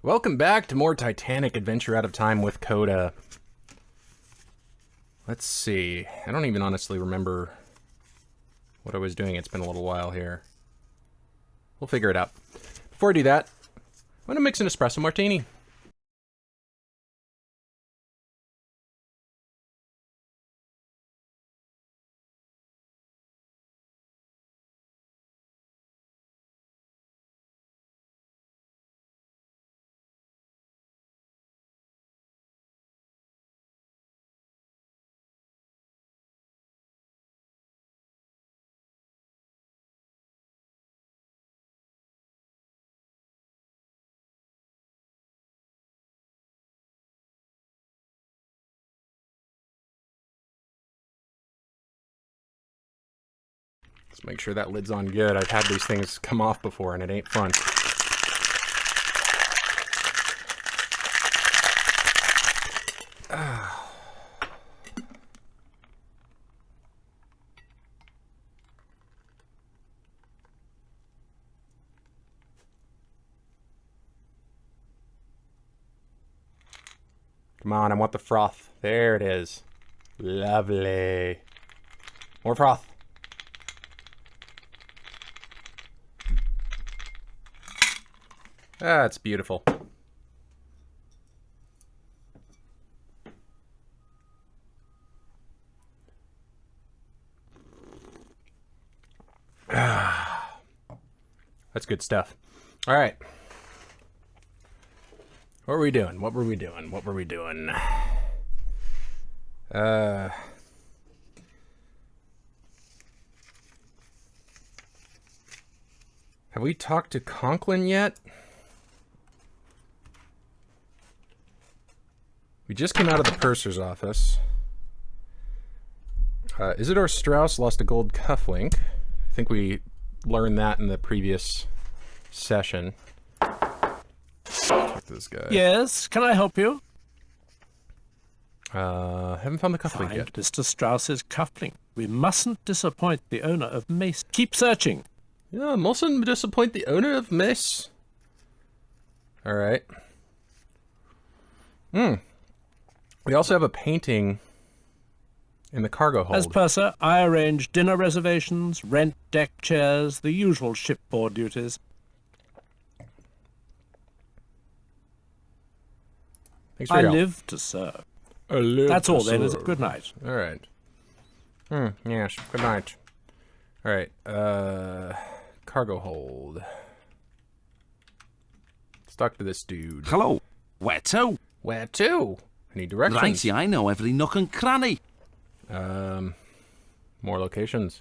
Welcome back to more Titanic Adventure Out of Time with Cota. Let's see. I don't even honestly remember what I was doing. It's been a little while here. We'll figure it out. Before I do that, I'm going to mix an espresso martini. Let's make sure that lid's on good. I've had these things come off before and it ain't fun. Come on, I want the froth. There it is. Lovely. More froth. That's beautiful. That's good stuff. All right. What were we doing? What were we doing? What were we doing? Have we talked to Conklin yet? We just came out of the purser's office. Isidore Strauss lost a gold cufflink. I think we learned that in the previous session. Check this guy. Yes, can I help you? Haven't found the cufflink yet. Mr. Strauss's cufflink. We mustn't disappoint the owner of Mace. Keep searching. Yeah, mustn't disappoint the owner of Mace. All right. We also have a painting in the cargo hold. As purser, I arrange dinner reservations, rent deck chairs, the usual shipboard duties. Thanks for your help. live to serve. I live That's to all then, is serve. it? Good night. All right. Yes, good night. All right, cargo hold. Let's talk to this dude. Hello. Where to? Where to? I need directions. Righty, I know every nook and cranny. More locations.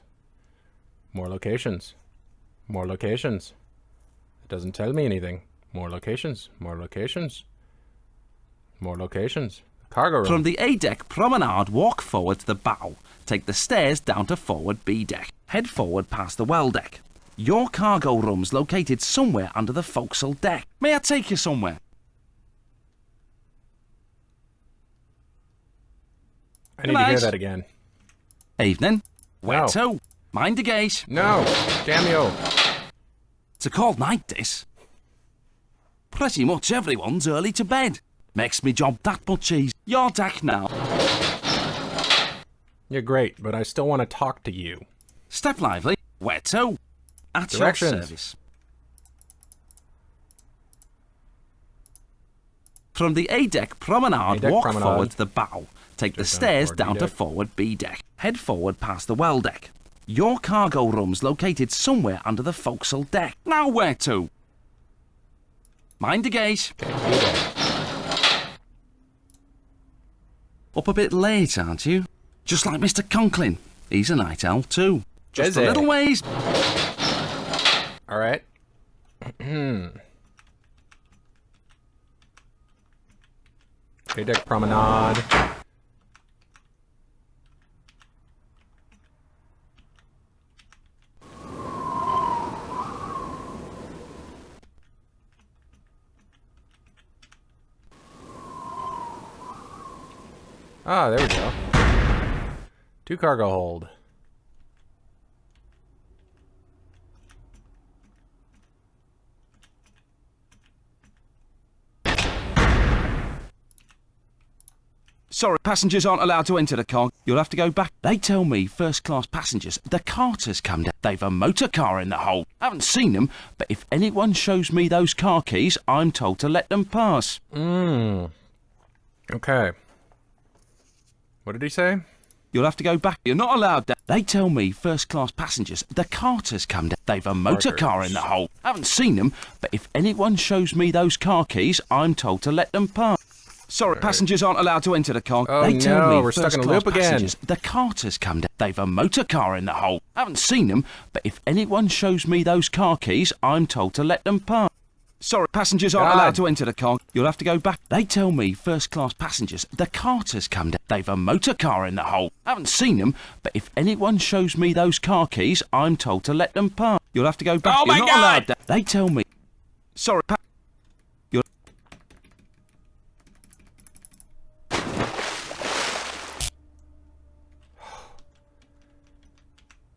More locations. More locations. It doesn't tell me anything. More locations. More locations. More locations. Cargo room. From the A-deck promenade, walk forward to the bow. Take the stairs down to forward B-deck. Head forward past the well deck. Your cargo room's located somewhere under the forecastle deck. May I take you somewhere? I need to hear that again. Evening. Where No. to? Mind the gate. No! Damn you! It's a cold night, this. Pretty much everyone's early to bed. Makes me job that much easier. Your deck now. You're great, but I still want to talk to you. Step lively. Where to? At your Directions. service. From the A-deck promenade, A-deck walk promenade. forward to the bow. Take the stairs down to B-deck. forward B-deck. Head forward past the well deck. Your cargo room's located somewhere under the forecastle deck. Now where to? Mind the gate. Okay, B-deck. Up a bit late, aren't you? Just like Mr. Conklin. He's a night owl too. Just Is a he? little ways. All right. A-deck promenade. Ah, there we go. 2 cargo hold. Sorry, passengers aren't allowed to enter the car. You'll have to go back. They tell me first-class passengers, the carters come down. They've a motor car in the hold. Haven't seen them, but if anyone shows me those car keys, I'm told to let them pass. Okay. What did he say? You'll have to go back. You're not allowed down. They tell me first-class passengers, the carters come down. They've a motor car in the hold. Haven't seen them, but if anyone shows me those car keys, I'm told to let them pass. Sorry, passengers aren't allowed to enter the car. Oh, they tell me we're stuck in a loop again. The carters come down. They've a motor car in the hold. Haven't seen them, but if anyone shows me those car keys, I'm told to let them pass. Sorry, passengers aren't allowed to enter the car. You'll have to go back. They tell me first-class passengers, the carters come down. They've a motor car in the hold. Haven't seen them, but if anyone shows me those car keys, I'm told to let them pass. You'll have to go back. Oh my You're not God! allowed down. They tell me. Sorry,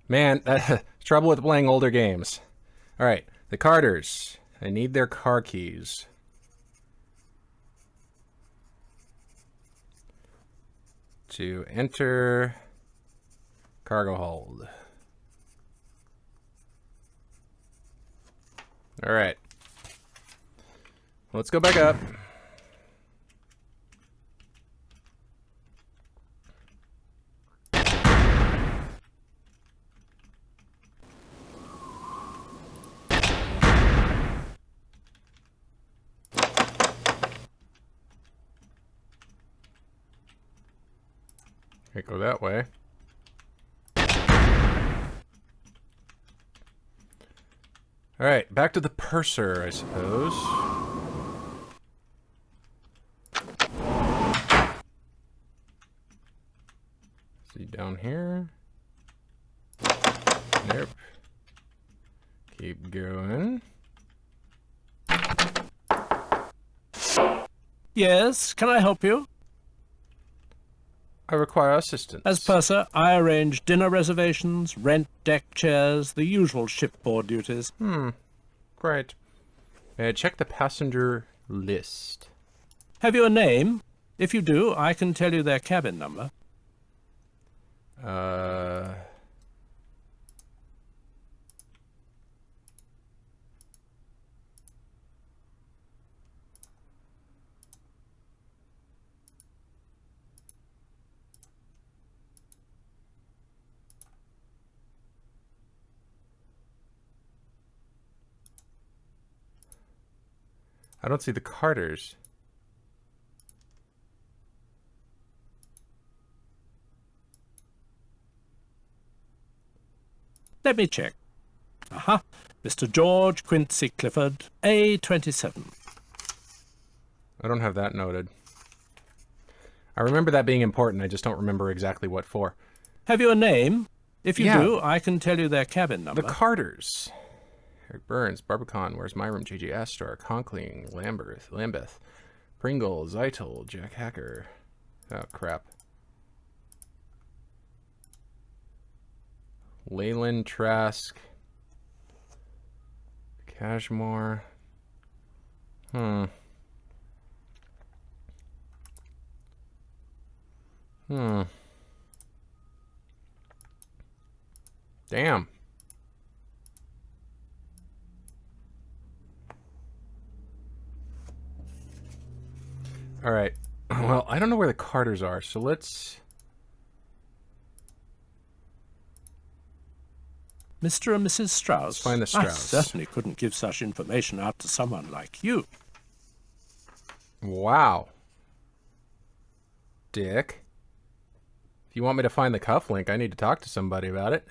Man, that's trouble with playing older games. Alright, the Carters. I need their car keys. To enter cargo hold. Alright. Let's go back up. Can't go that way. Alright, back to the purser, I suppose. See down here. Nope. Keep going. Yes, can I help you? I require assistance. As purser, I arrange dinner reservations, rent deck chairs, the usual shipboard duties. Great. May I check the passenger list? Have you a name? If you do, I can tell you their cabin number. I don't see the Carters. Let me check. Aha. Mr. George Quincy Clifford, A27. I don't have that noted. I remember that being important, I just don't remember exactly what for. Have you a name? If you Yeah. do, I can tell you their cabin number. The Carters. Eric Burns, Barbican, Where's My Room, Gigi Astor, Conkling, Lambeth, Pringle, Zeitel, Jack Hacker. Oh, crap. Leyland, Trask, Cashmore. Damn. All right. Well, I don't know where the Carters are, so let's... Mr. and Mrs. Strauss. Let's find the I Strauss. certainly couldn't give such information out to someone like you. Wow. Dick. If you want me to find the cufflink, I need to talk to somebody about it.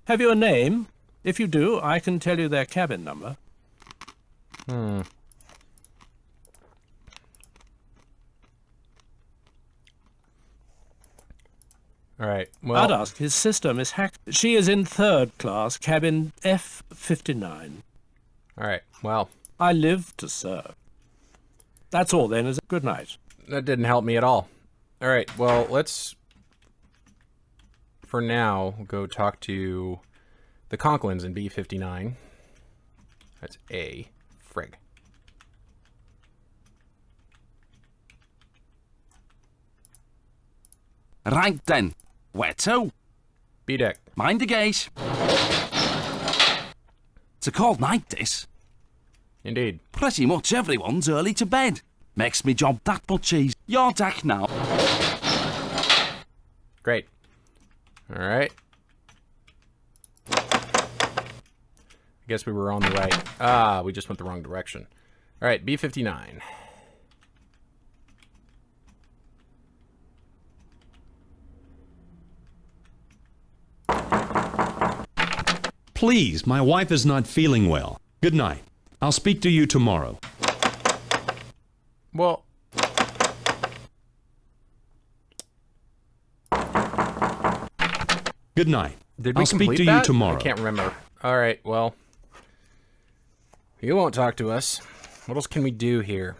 Have you a name? If you do, I can tell you their cabin number. All right. Well, I'd ask his sister, Miss Hack. She is in third class, cabin F59. all right. Well, I live to serve. That's all then, is it? Good night. that didn't help me at all. All right. Well, let's, for now, go talk to the Conklins in B59. That's A. Frig. Right then. Where to? B deck. Mind the gate. It's a cold night, this. Indeed. Pretty much everyone's early to bed. Makes me job that much easier. Your deck now. Great. All right. I guess we were on the right. Ah, we just went the wrong direction. All right, B59. Please, my wife is not feeling well. Good night. I'll speak to you tomorrow. Well, Good night. did we I'll speak complete to that? you tomorrow. I can't remember. All right, well, you won't talk to us. What else can we do here?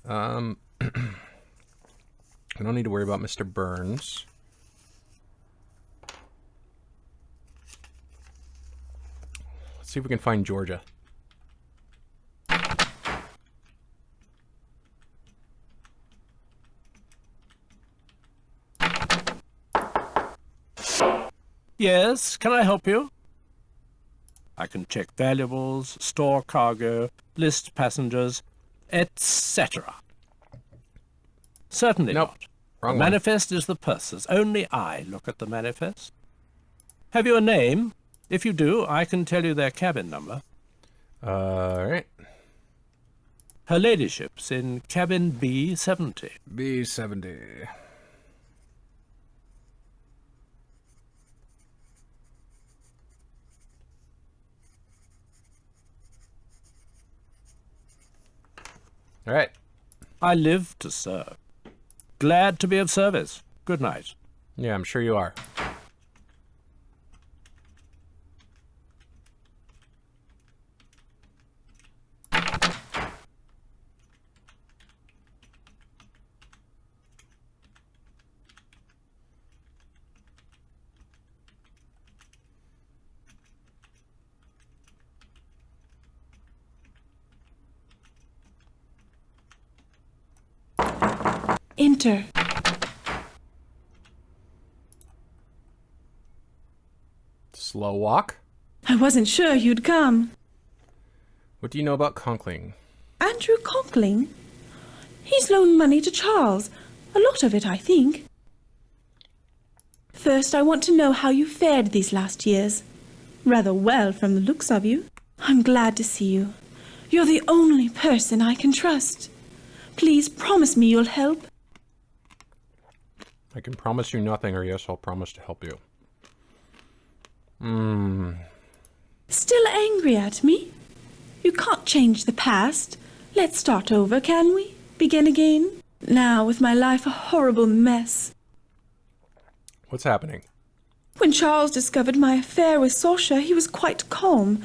I don't need to worry about Mr. Burns. Let's see if we can find Georgia. Yes, can I help you? I can check valuables, store cargo, list passengers, etc. Certainly Nope. not. Wrong The one. manifest is the purser's. Only I look at the manifest. Have you a name? If you do, I can tell you their cabin number. All right. Her ladyship's in cabin B70. B70. All right. I live to serve. Glad to be of service. Good night. Yeah, I'm sure you are. Enter. Slow walk. I wasn't sure you'd come. What do you know about Conkling? Andrew Conkling? He's loaned money to Charles. A lot of it, I think. First, I want to know how you fared these last years. Rather well from the looks of you. I'm glad to see you. You're the only person I can trust. Please promise me you'll help. I can promise you nothing, or yes, I'll promise to help you. Still angry at me? You can't change the past. Let's start over, can we? Begin again? Now, with my life a horrible mess. What's happening? When Charles discovered my affair with Sasha, he was quite calm.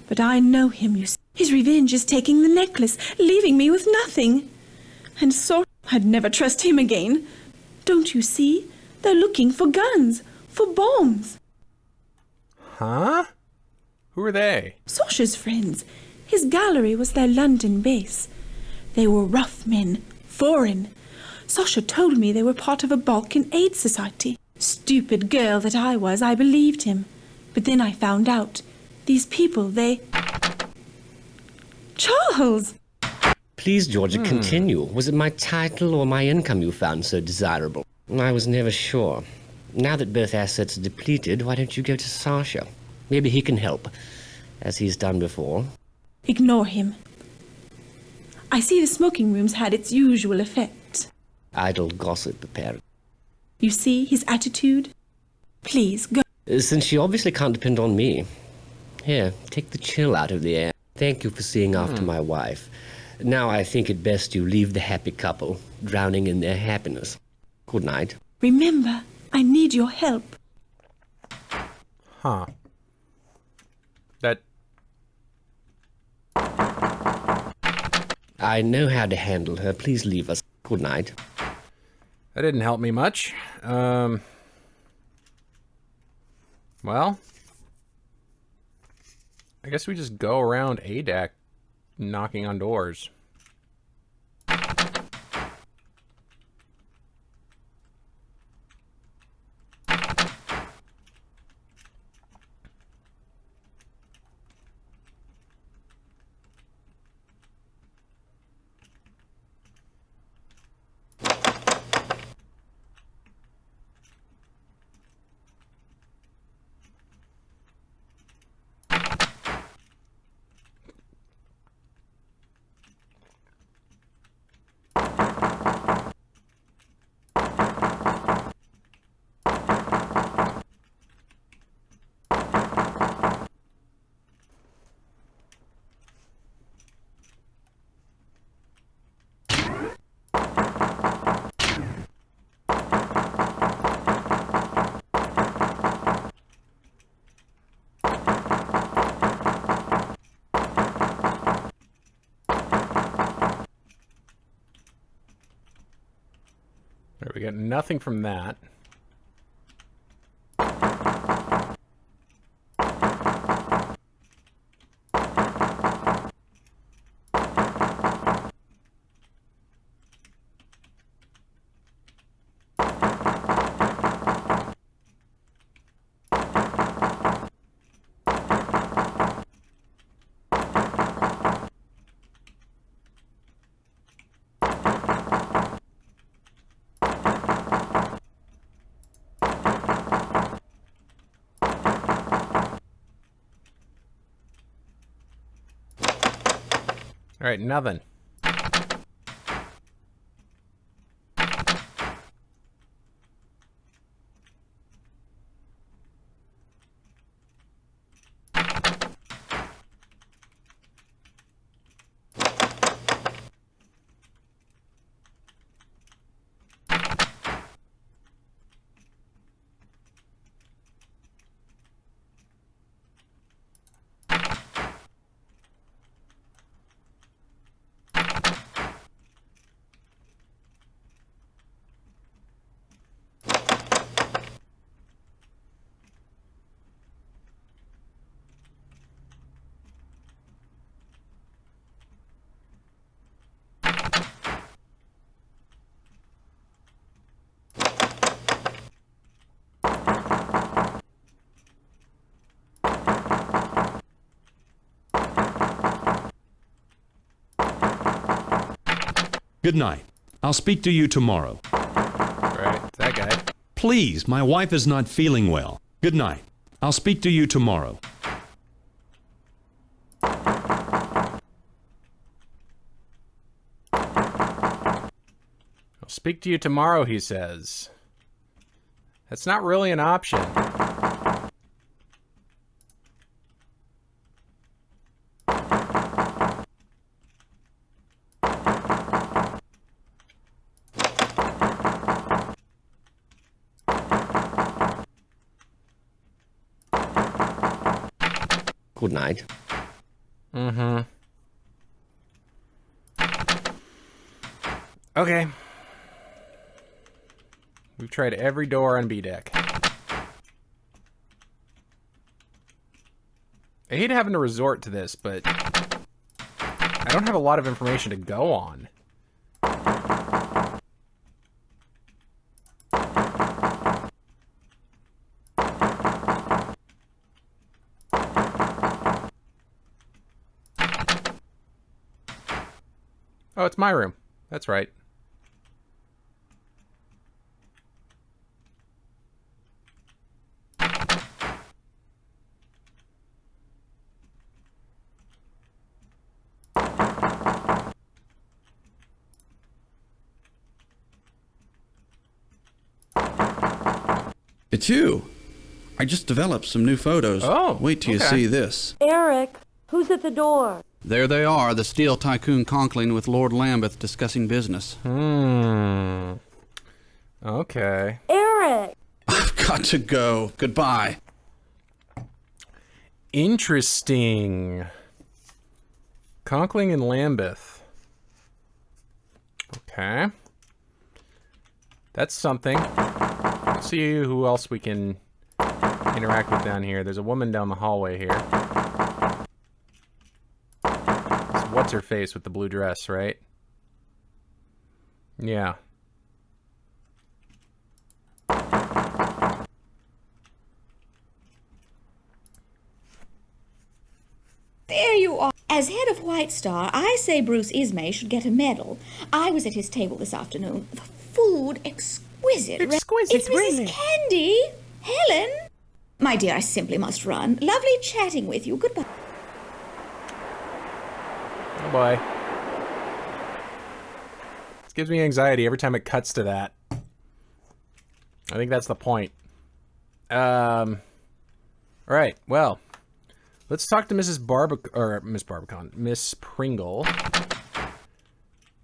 But I know him, you see. His revenge is taking the necklace, leaving me with nothing. And Sasha, I'd never trust him again. Don't you see? They're looking for guns, for bombs. Huh? Who are they? Sasha's friends. His gallery was their London base. They were rough men, foreign. Sasha told me they were part of a Balkan aid society. Stupid girl that I was, I believed him. But then I found out. These people, they... Charles! Please, Georgia, continue. Was it my title or my income you found so desirable? I was never sure. Now that both assets are depleted, why don't you go to Sasha? Maybe he can help, as he's done before. Ignore him. I see the smoking room's had its usual effect. Idle gossip, apparently. You see his attitude? Please, go. Since you obviously can't depend on me. Here, take the chill out of the air. Thank you for seeing after my wife. Now I think it best you leave the happy couple, drowning in their happiness. Good night. Remember, I need your help. Huh. That... I know how to handle her. Please leave us. Good night. That didn't help me much. Well, I guess we just go around A deck, knocking on doors. We got nothing from that. All right, nothing. Good night. I'll speak to you tomorrow. Right, that guy. Please, my wife is not feeling well. Good night. I'll speak to you tomorrow. I'll speak to you tomorrow, he says. That's not really an option. Good night. Mm-hmm. Okay. We've tried every door on B deck. I hate having to resort to this, but I don't have a lot of information to go on. Oh, it's my room. That's right. It's you. I just developed some new photos. Oh, wait till you okay. see this. Eric, who's at the door? There they are, the steel tycoon Conkling with Lord Lambeth discussing business. Okay. Eric! I've got to go. Goodbye. Interesting. Conkling and Lambeth. Okay. That's something. Let's see who else we can interact with down here. There's a woman down the hallway here. what's her face with the blue dress, right? Yeah. There you are. As head of White Star, I say Bruce Ismay should get a medal. I was at his table this afternoon. The food exquisite. Exquisite, It's Mrs. really? Candy. Helen. My dear, I simply must run. Lovely chatting with you. Goodbye. Oh boy. This gives me anxiety every time it cuts to that. I think that's the point. Alright, well. Let's talk to Miss Barbicon. Miss Pringle.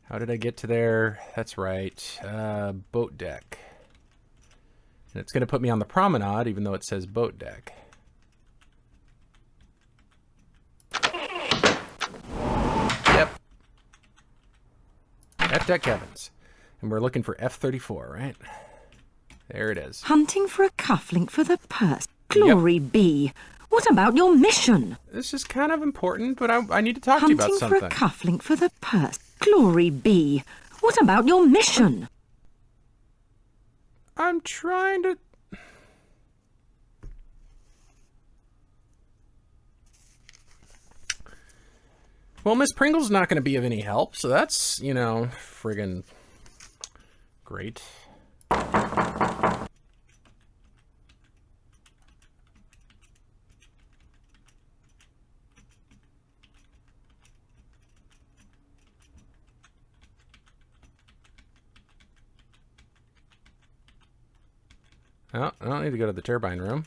How did I get to there? That's right. Boat deck. And it's going to put me on the promenade, even though it says boat deck. Yep. F-deck cabins. And we're looking for F-34, right? There it is. Hunting for a cufflink for the purse. Glory be. What about your mission? This is kind of important, but I need to talk to you about something. Hunting for a cufflink for the purse. Glory be. What about your mission? I'm trying to... Well, Miss Pringle's not going to be of any help, so that's, you know, friggin' great. Oh, I don't need to go to the turbine room.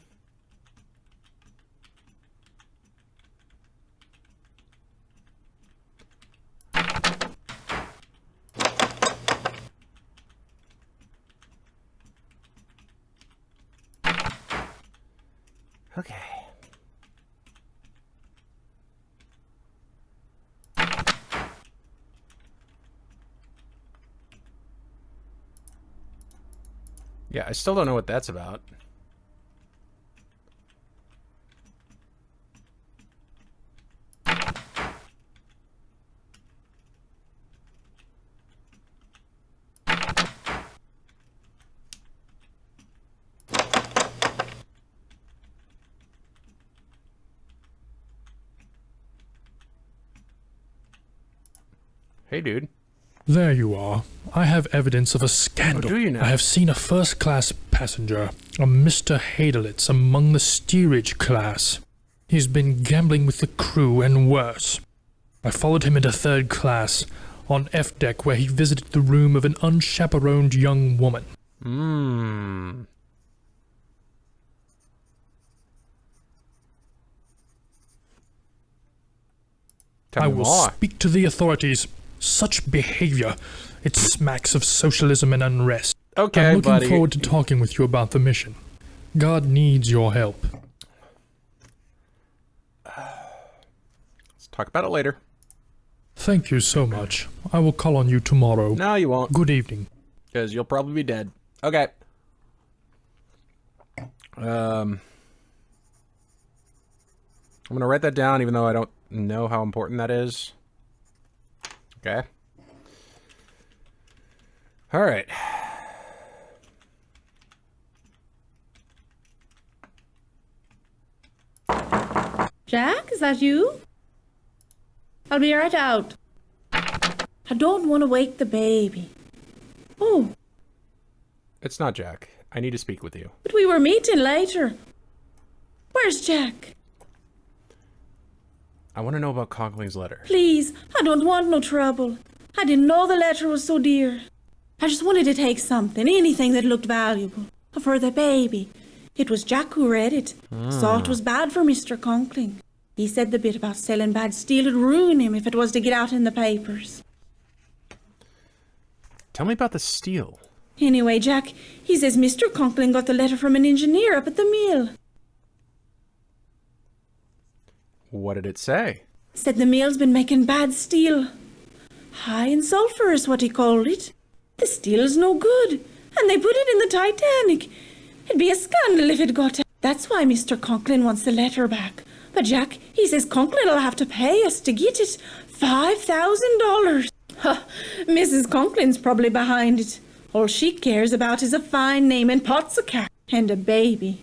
Okay. Yeah, I still don't know what that's about. Hey, dude. There you are. I have evidence of a scandal. Oh, do you now? I have seen a first-class passenger, a Mr. Hadelitz, among the steerage class. He's been gambling with the crew and worse. I followed him into third class, on F deck, where he visited the room of an unchaperoned young woman. I will speak to the authorities. Such behavior, it smacks of socialism and unrest. Okay, I'm looking buddy. forward to talking with you about the mission. God needs your help. Let's talk about it later. Thank you so much. I will call on you tomorrow. No, you won't. Good evening. Because you'll probably be dead. Okay. I'm going to write that down, even though I don't know how important that is. Okay. All right. Jack, is that you? I'll be right out. I don't want to wake the baby. Oh, It's not Jack. I need to speak with you. but we were meeting later. Where's Jack? I want to know about Conkling's letter. Please, I don't want no trouble. I didn't know the letter was so dear. I just wanted to take something, anything that looked valuable, for the baby. It was Jack who read it. Saw it was bad for Mr. Conkling. He said the bit about selling bad steel would ruin him if it was to get out in the papers. Tell me about the steel. Anyway, Jack, he says Mr. Conkling got the letter from an engineer up at the mill. What did it say? Said the mill's been making bad steel. High in sulfur is what he called it. The steel's no good, and they put it in the Titanic. It'd be a scandal if it got out. That's why Mr. Conklin wants the letter back. But Jack, he says Conklin'll have to pay us to get it. $5,000. Huh, Mrs. Conklin's probably behind it. All she cares about is a fine name and pots of cash and a baby.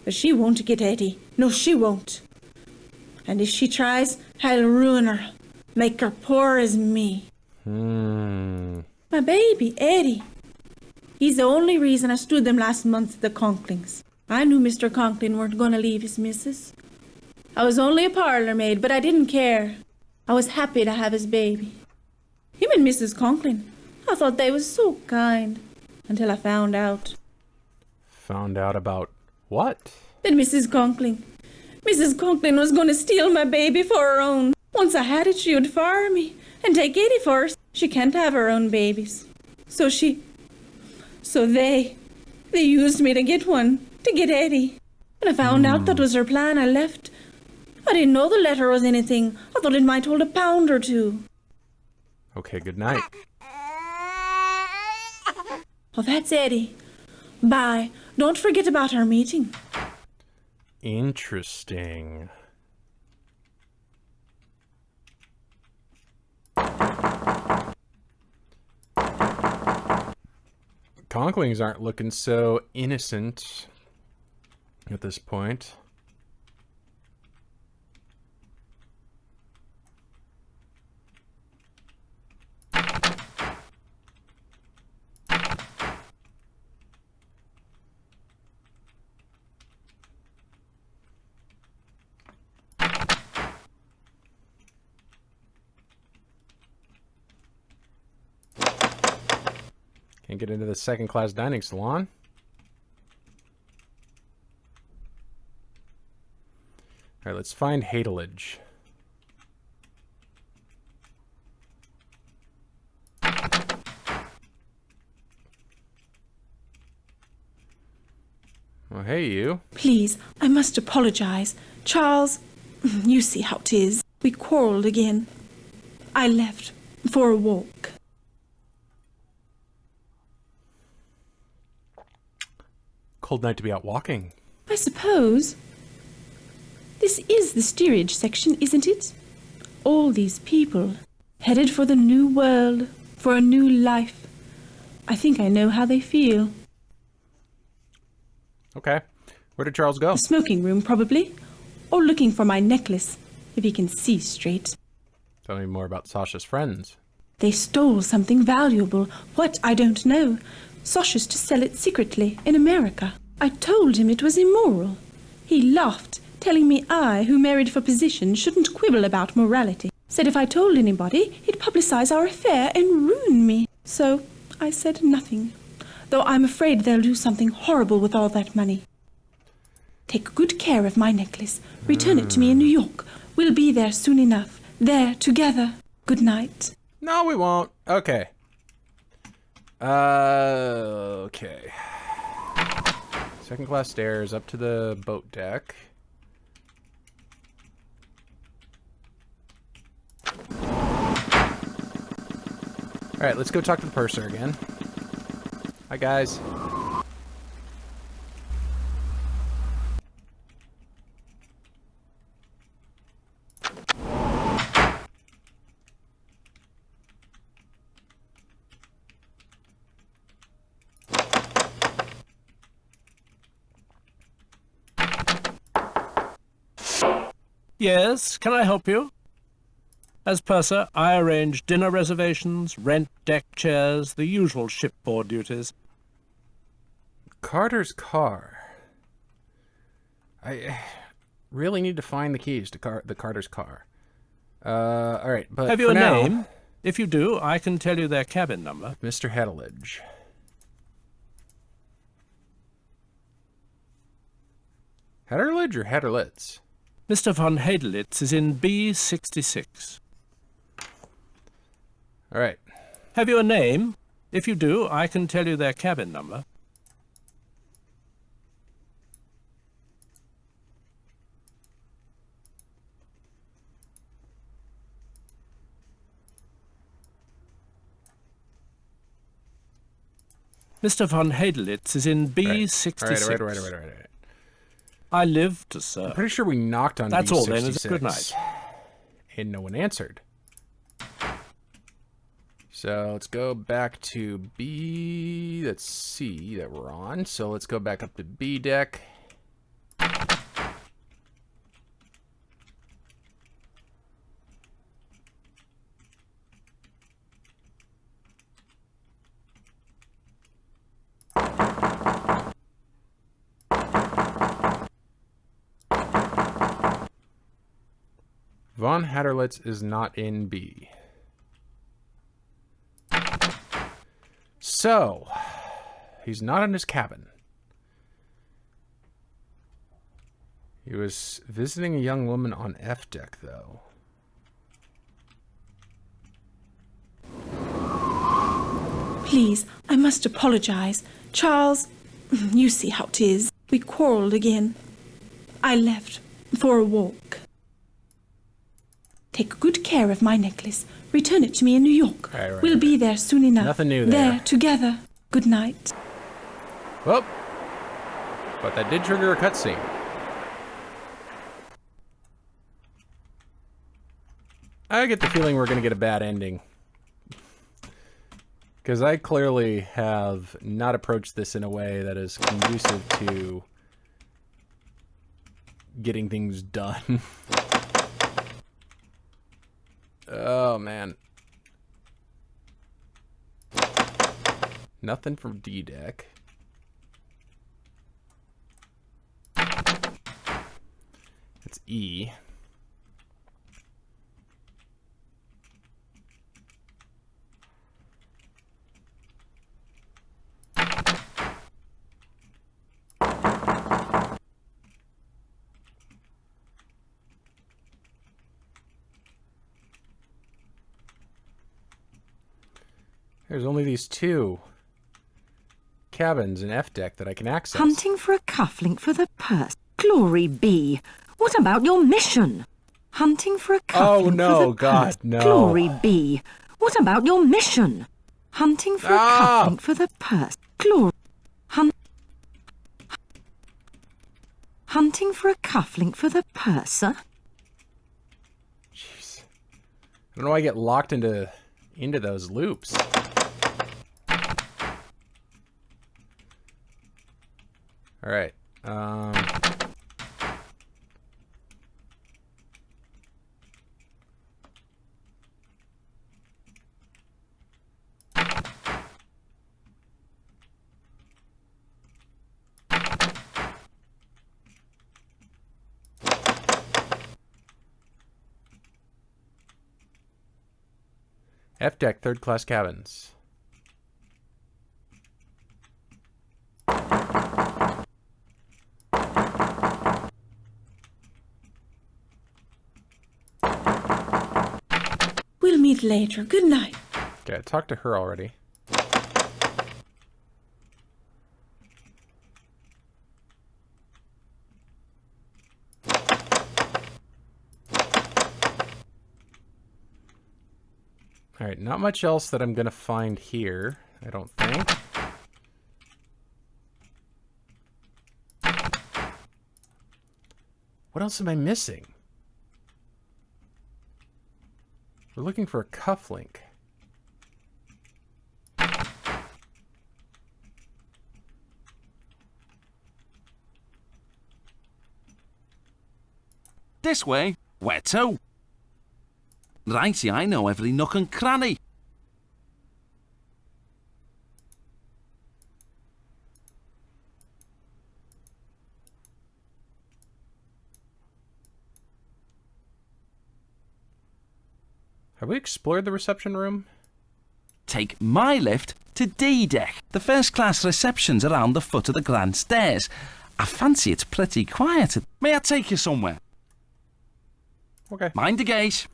But she won't get Eddie. No, she won't. And if she tries, I'll ruin her. Make her poor as me. My baby, Eddie. He's the only reason I stood them last month at the Conklings. I knew Mr. Conklin weren't going to leave his missus. I was only a parlour maid, but I didn't care. I was happy to have his baby. Him and Mrs. Conklin, I thought they was so kind. Until I found out. Found out about what? That Mrs. Conklin was going to steal my baby for her own. Once I had it, she would fire me and take Eddie for her. She can't have her own babies. So they used me to get one, to get Eddie. When I found out that was her plan, I left. I didn't know the letter was anything. I thought it might hold £1 or $2. Okay, good night. Oh, that's Eddie. Bye. Don't forget about our meeting. Interesting. Conklings aren't looking so innocent at this point. Can't get into the second-class dining salon. All right, let's find Hadelage. Well, hey, you. Please, I must apologize. Charles, you see how 'tis. We quarreled again. I left for a walk. Cold night to be out walking. I suppose. This is the steerage section, isn't it? All these people, headed for the new world, for a new life. I think I know how they feel. Okay. Where did Charles go? The smoking room, probably. Or looking for my necklace, if he can see straight. Tell me more about Sasha's friends. They stole something valuable. What, I don't know. Sasha's to sell it secretly in America. I told him it was immoral. He laughed, telling me I, who married for position, shouldn't quibble about morality. Said if I told anybody, he'd publicize our affair and ruin me. So I said nothing, though I'm afraid they'll do something horrible with all that money. Take good care of my necklace. Return it to me in New York. We'll be there soon enough. There, together. Good night. No, we won't. Okay. Okay. Second class stairs up to the boat deck. Alright, let's go talk to the purser again. Hi, guys. Yes, can I help you? As purser, I arrange dinner reservations, rent deck chairs, the usual shipboard duties. Carter's car. I really need to find the keys to the Carter's car. All right, but have you for a now, name? If you do, I can tell you their cabin number. Mr. Hadelage. Haderlidge or Haderlitz? Mr. von Hadelitz is in B66. All right. Have you a name? If you do, I can tell you their cabin number. Mr. von Hadelitz is in B66. All right. I live to serve. I'm pretty sure we knocked on That's B66. all then, is it? Good night. and no one answered. So let's go back to B. That's C that we're on. So let's go back up to B deck. Von Hatterlitz is not in B. So, he's not in his cabin. He was visiting a young woman on F deck, though. Please, I must apologize. Charles, you see how 'tis. We quarreled again. I left for a walk. Take good care of my necklace. Return it to me in New York. Right, we'll be there soon enough. Nothing new there. There, together. Good night. Well, but that did trigger a cutscene. I get the feeling we're going to get a bad ending. Because I clearly have not approached this in a way that is conducive to getting things done. Oh, man. Nothing from D deck. It's E. There's only these two cabins in F deck that I can access. Hunting for a cufflink for the purse. Glory be. What about your mission? Hunting for a cufflink for the God, purse. no. Glory be. What about your mission? Hunting for a cufflink for the purse. Glory. Hunting for a cufflink for the purser. Jeez. I don't know why I get locked into those loops. All right. F deck, third class cabins. We'll meet later. Good night. Okay, I talked to her already. Alright, not much else that I'm gonna find here, I don't think. What else am I missing? We're looking for a cufflink. This way? Where to? Righty, I know every nook and cranny. Have we explored the reception room? Take my lift to D deck. The first class reception's around the foot of the grand stairs. I fancy it's pretty quiet. May I take you somewhere? Okay. Mind the gate.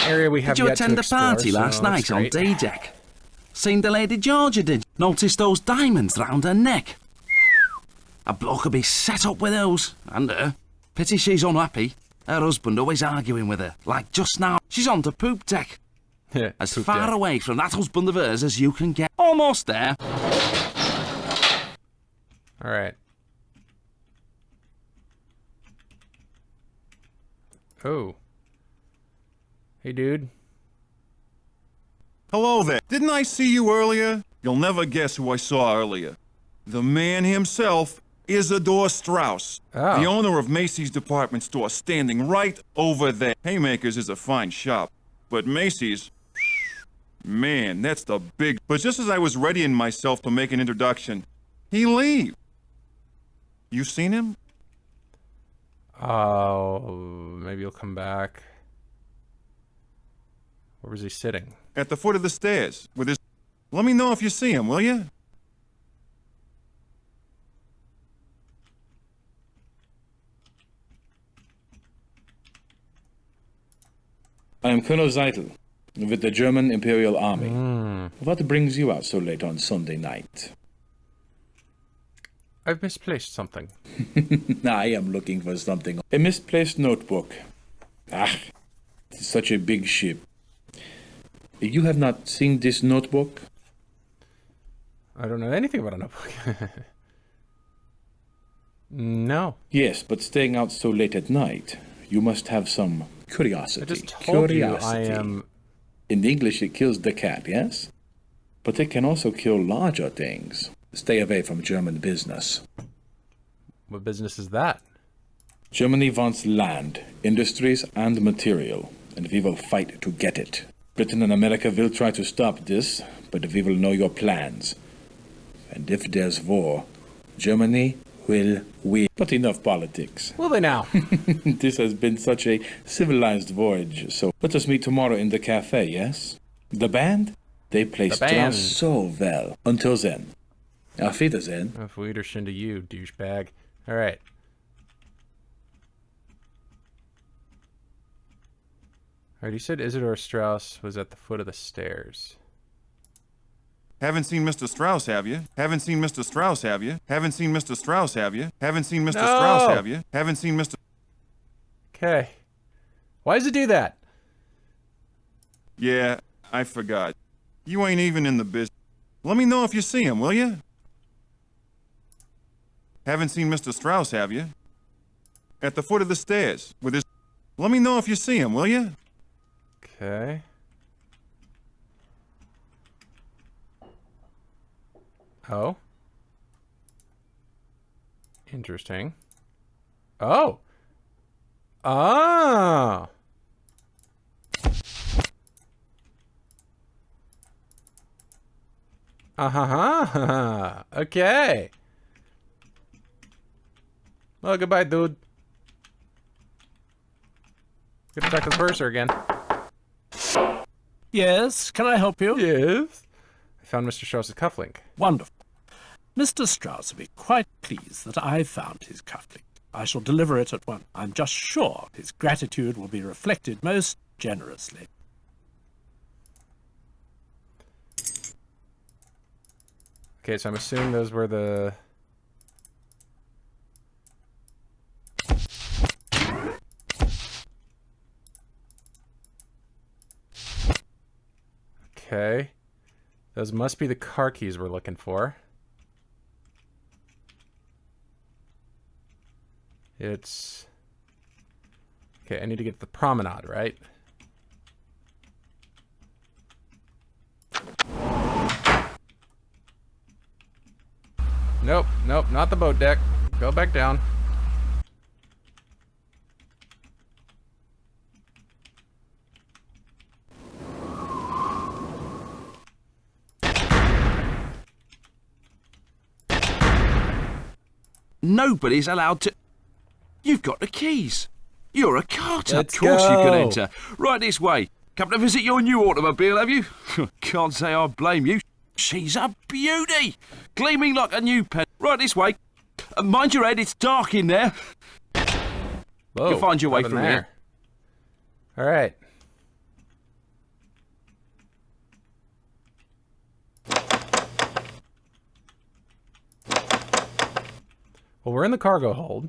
Area we have Did you yet to attend the explore, party so last that's night on great. D deck? Seen the Lady Georgia, did? Noticed those diamonds round her neck? A bloke would be set up with those, and her. Pity she's unhappy. Her husband always arguing with her, like just now. She's on to poop deck. As Poop far deck. away from that husband of hers as you can get. Almost there. All right. Oh. Hey, dude. Hello there. Didn't I see you earlier? You'll never guess who I saw earlier. The man himself, Isidore Strauss, the owner of Macy's department store, standing right over there. Haymakers is a fine shop, but Macy's, man, that's the big... But just as I was readying myself to make an introduction, he leaves. You seen him? Oh, maybe he'll come back. Where was he sitting? At the foot of the stairs, with his... Let me know if you see him, will you? I am Colonel Zeitel, with the German Imperial Army. What brings you out so late on Sunday night? I've misplaced something. I am looking for something. A misplaced notebook. Ah, it's such a big ship. You have not seen this notebook? I don't know anything about a notebook. No. Yes, but staying out so late at night, you must have some curiosity. I just told curiosity. you I am... In English, it kills the cat, yes? But it can also kill larger things. Stay away from German business. What business is that? Germany wants land, industries, and material, and we will fight to get it. Britain and America will try to stop this, but we will know your plans. And if there's war, Germany will win. But enough politics. Will they now? This has been such a civilized voyage, so let us meet tomorrow in the cafe, yes? The band? They play Strauss so well. Until then. Auf Wiedersehen. Auf Wiedersehen to you, douchebag. All right. All right, you said Isidore Strauss was at the foot of the stairs. Haven't seen Mr. Strauss, have you? Haven't seen Mr. Strauss, have you? Haven't seen Mr. Strauss, have you? Haven't seen Mr. Strauss, have you? Haven't seen Mr. Okay. Why does it do that? Yeah, I forgot. You ain't even in the business. Let me know if you see him, will you? Haven't seen Mr. Strauss, have you? At the foot of the stairs, with his... Let me know if you see him, will you? Okay. Oh. Interesting. Oh. Ah. Uh-huh. Okay. Well, goodbye, dude. Get back to the purser again. Yes, can I help you? Yes. I found Mr. Strauss's cufflink. Wonderful. Mr. Strauss will be quite pleased that I found his cufflink. I shall deliver it at once. I'm just sure his gratitude will be reflected most generously. Okay, so I'm assuming those were the... Okay. Those must be the car keys we're looking for. It's... Okay, I need to get the promenade, right? Nope, nope, not the boat deck. Go back down. Nobody's allowed to... You've got the keys. You're a carter. Let's of course go. You can enter. Right this way. Come to visit your new automobile, have you? Can't say I blame you. She's a beauty. Gleaming like a new pen. Right this way. Mind your head, it's dark in there. Whoa, You'll find your way up in from there. here. All right. Well, we're in the cargo hold.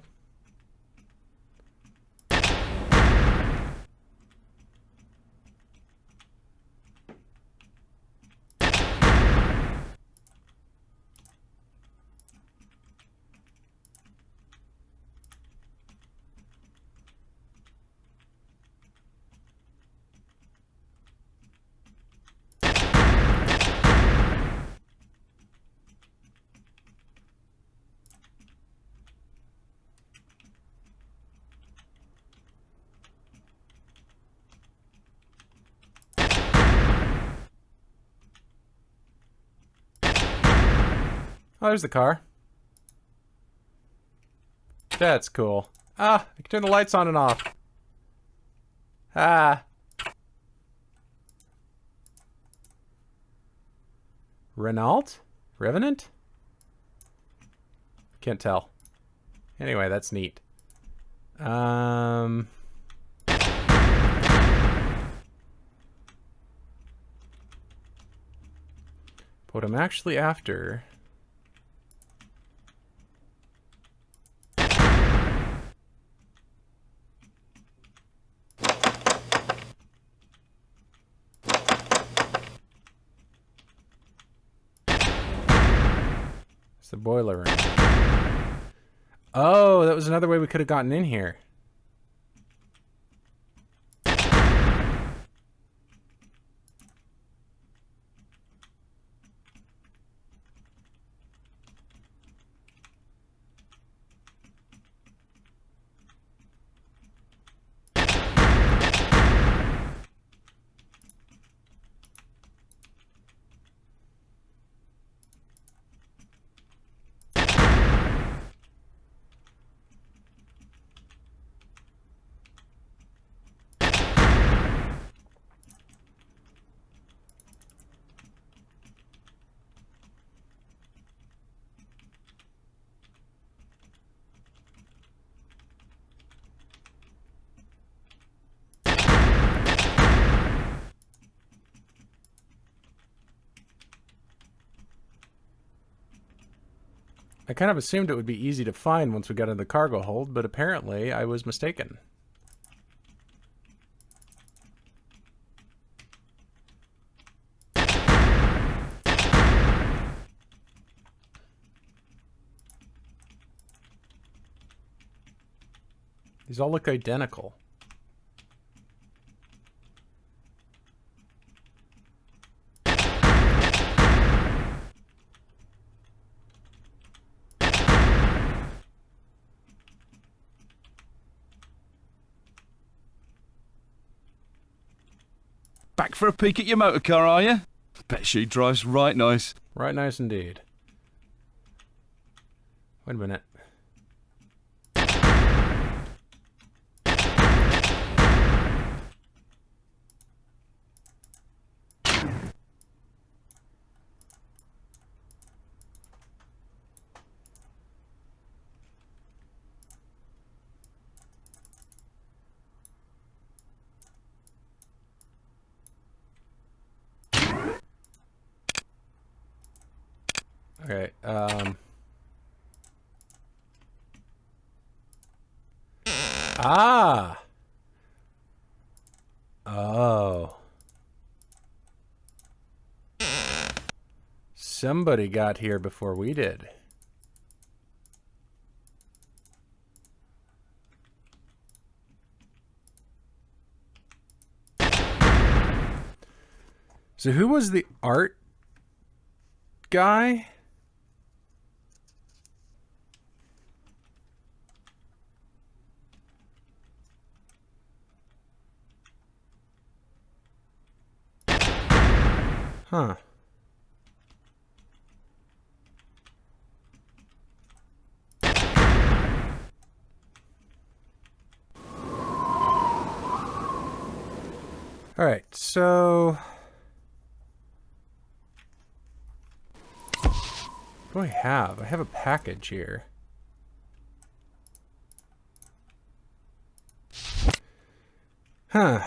Oh, there's the car. That's cool. Ah, I can turn the lights on and off. Ah. Renault? Revenant? Can't tell. Anyway, that's neat. What I'm actually after... It's the boiler room. Oh, that was another way we could have gotten in here. I kind of assumed it would be easy to find once we got in the cargo hold, but apparently I was mistaken. These all look identical. Back for a peek at your motor car, are you? Bet she drives right nice. Right nice indeed. Wait a minute. Okay, Ah! Oh. Somebody got here before we did. So who was the art guy? Huh. All right, so what do I have? I have a package here. Huh.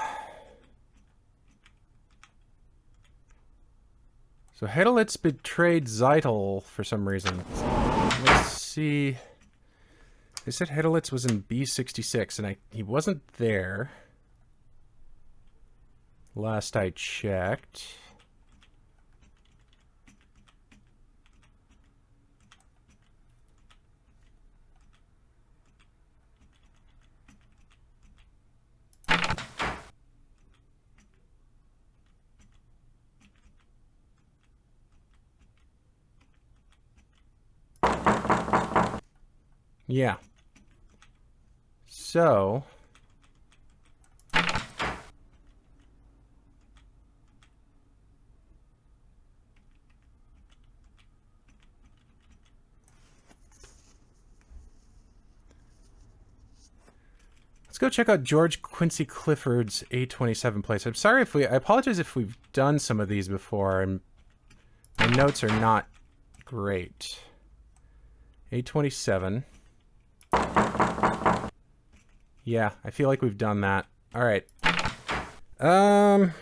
So Hedelitz betrayed Zeitel for some reason. Let's see. They said Hedelitz was in B66, and he wasn't there. Last I checked. Yeah. So... Let's go check out George Quincy Clifford's 827 place. I'm sorry if I apologize if we've done some of these before, and my notes are not great. 827. Yeah, I feel like we've done that. All right. Well,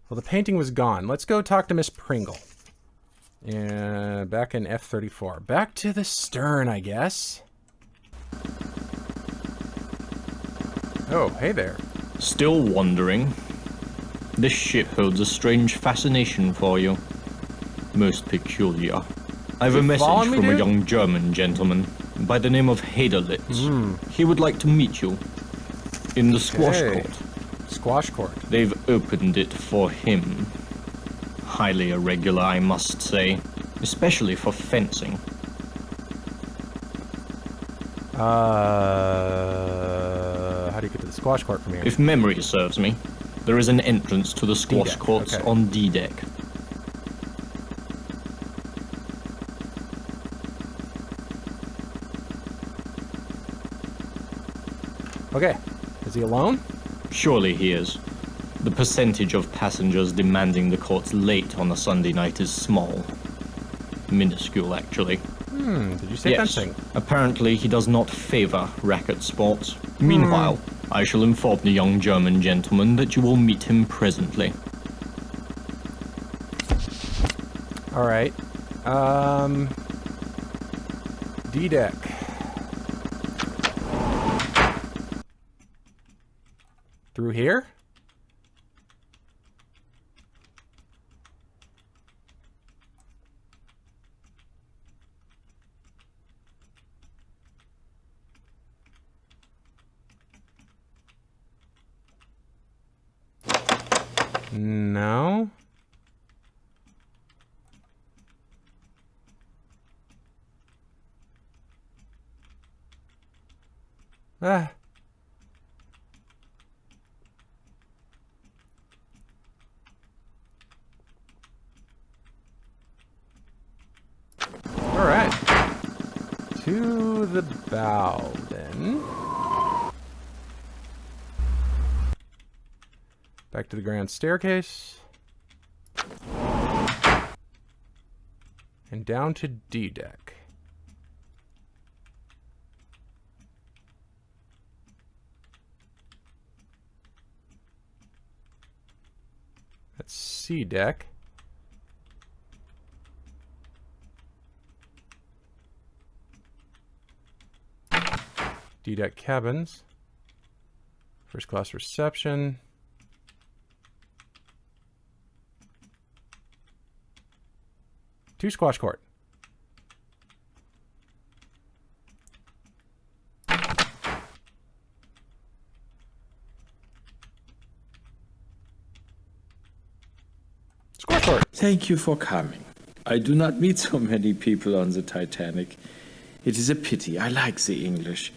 the painting was gone. Let's go talk to Miss Pringle. Back in F-34. Back to the stern, I guess. Oh, hey there. Still wondering? This ship holds a strange fascination for you. Most peculiar. I've a message from a young German gentleman by the name of Haderlitz. He would like to meet you in the squash court. Squash court. They've opened it for him. Highly irregular, I must say, especially for fencing. How do you get to the squash court from here? If memory serves me, there is an entrance to the squash courts on D-deck. Okay. Is he alone? Surely he is. The percentage of passengers demanding the courts late on a Sunday night is small. Minuscule, actually. Did you say fencing? Apparently he does not favor racket sports. Meanwhile, I shall inform the young German gentleman that you will meet him presently. Alright. D-deck. Through here? No. Ah. All right. To the bow, then. Back to the grand staircase. And down to D-deck. That's C-deck. D-deck cabins. First class reception. To squash court. Squash court. Thank you for coming. I do not meet so many people on the Titanic. It is a pity. I like the English.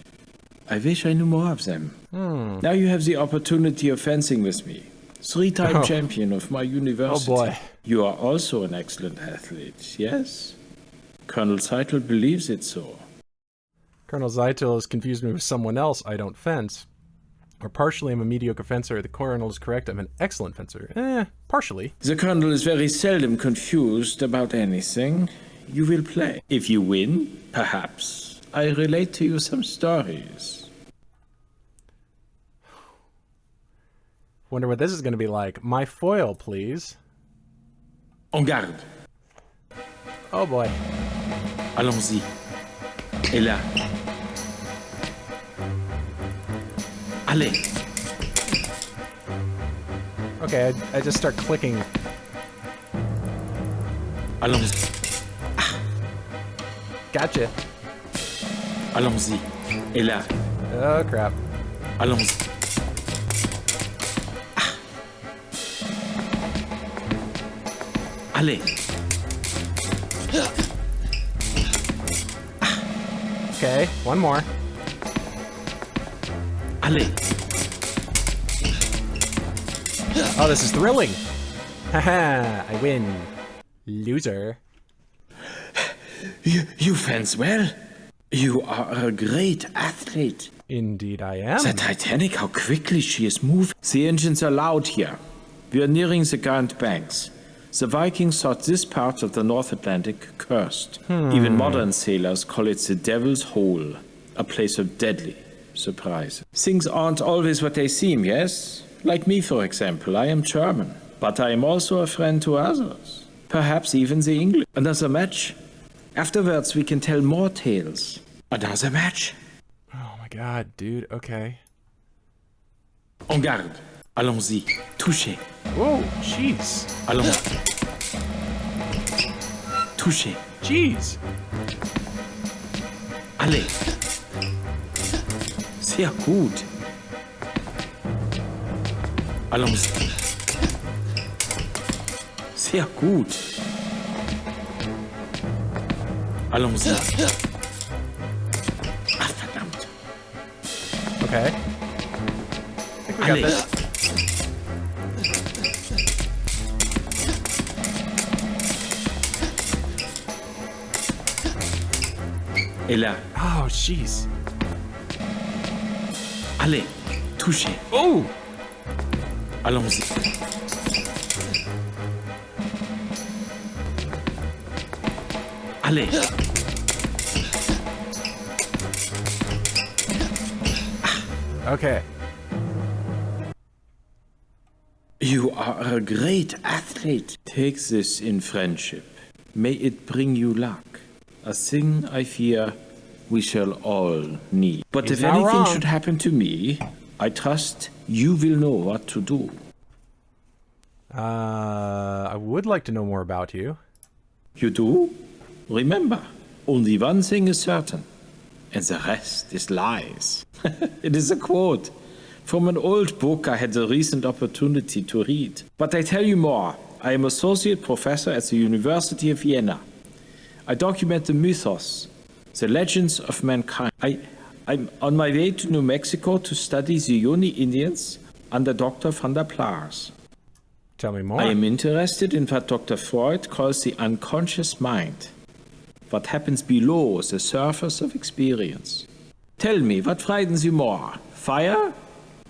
I wish I knew more of them. Now you have the opportunity of fencing with me. Three-time champion of my university. Oh boy. You are also an excellent athlete, yes? Colonel Zeitel believes it so. Colonel Zeitel has confused me with someone else. I don't fence. Or partially I'm a mediocre fencer. The Colonel is correct. I'm an excellent fencer. Partially. The Colonel is very seldom confused about anything. You will play. If you win, perhaps, I relate to you some stories. Wonder what this is going to be like. My foil, please. En garde. Oh boy. Allons-y. Et là. Allez. Okay, I just start clicking. Allons-y. Gotcha. Allons-y. Et là. Oh crap. Allons-y. Allez. Okay, one more. Allez. Oh, this is thrilling. Haha, I win. Loser. You fence well? You are a great athlete. Indeed I am. The Titanic, how quickly she is moving. The engines are loud here. We are nearing the Grand Banks. The Vikings thought this part of the North Atlantic cursed. Even modern sailors call it the Devil's Hole, a place of deadly surprise. Things aren't always what they seem, yes? Like me, for example. I am German, but I am also a friend to others. Perhaps even the English. Another match? Afterwards, we can tell more tales. Another match? Oh my god, dude. Okay. En garde. Allons-y. Touchez. Whoa, jeez. Allons. Touchez. Jeez. Allez. Sehr gut. Allons-y. Sehr gut. Allons-y. Ah, verdammt. Okay. I think we got this. Et là. Oh, jeez. Allez, touchez. Oh! Allons-y. Allez. Okay. You are a great athlete. Take this in friendship. May it bring you luck. A thing I fear we shall all need. But He's if not anything wrong. should happen to me, I trust you will know what to do. I would like to know more about you. You do? Remember, only one thing is certain, and the rest is lies. It is a quote from an old book I had the recent opportunity to read. But I tell you more. I am associate professor at the University of Vienna. I document the mythos, the legends of mankind. I'm on my way to New Mexico to study the Yoni Indians under Dr. van der Plaars. Tell me more. I am interested in what Dr. Freud calls the unconscious mind. What happens below the surface of experience. Tell me, what frightens you more? Fire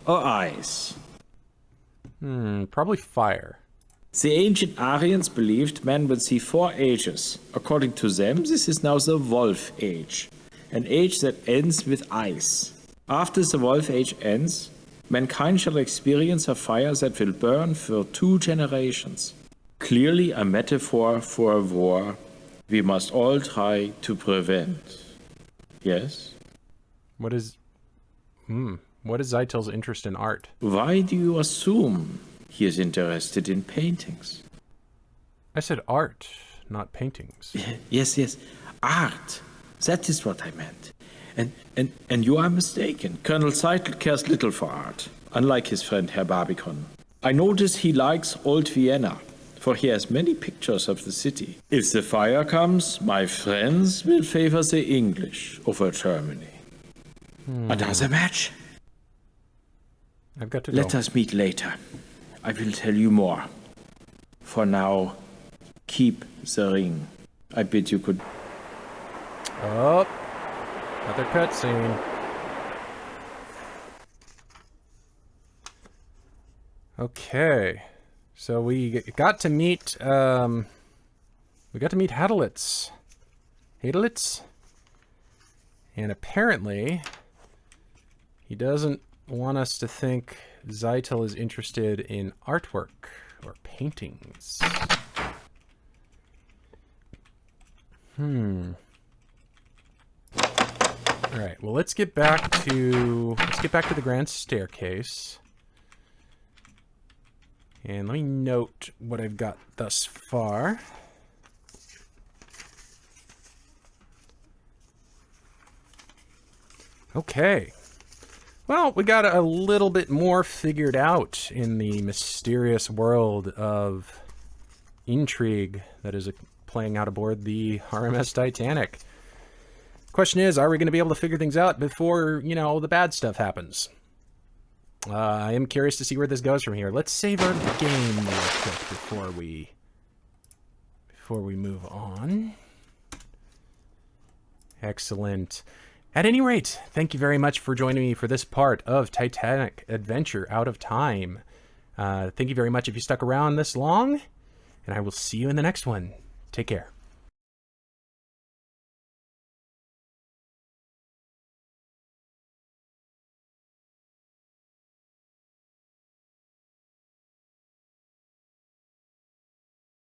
or ice? Probably fire. The ancient Aryans believed man would see 4 ages. According to them, this is now the Wolf Age, an age that ends with ice. After the Wolf Age ends, mankind shall experience a fire that will burn for 2 generations. Clearly a metaphor for a war we must all try to prevent. Yes? What is Zeitel's interest in art? Why do you assume he is interested in paintings? I said art, not paintings. Yes. Art. That is what I meant. And you are mistaken. Colonel Zeitel cares little for art, unlike his friend Herr Barbicon. I notice he likes old Vienna, for he has many pictures of the city. If the fire comes, my friends will favor the English over Germany. Another match? I've got to go. Let us meet later. I will tell you more. For now, keep the ring. I bid you good. Oh, another cutscene. Okay, so we got to meet Hadelitz. And apparently he doesn't want us to think Zeitel is interested in artwork or paintings. All right, well, let's get back to the grand staircase. And let me note what I've got thus far. Okay. Well, we got a little bit more figured out in the mysterious world of intrigue that is playing out aboard the RMS Titanic. Question is, are we going to be able to figure things out before, you know, the bad stuff happens? I am curious to see where this goes from here. Let's save our game real quick before we move on. Excellent. At any rate, thank you very much for joining me for this part of Titanic Adventure Out of Time. Thank you very much if you stuck around this long, and I will see you in the next one. Take care.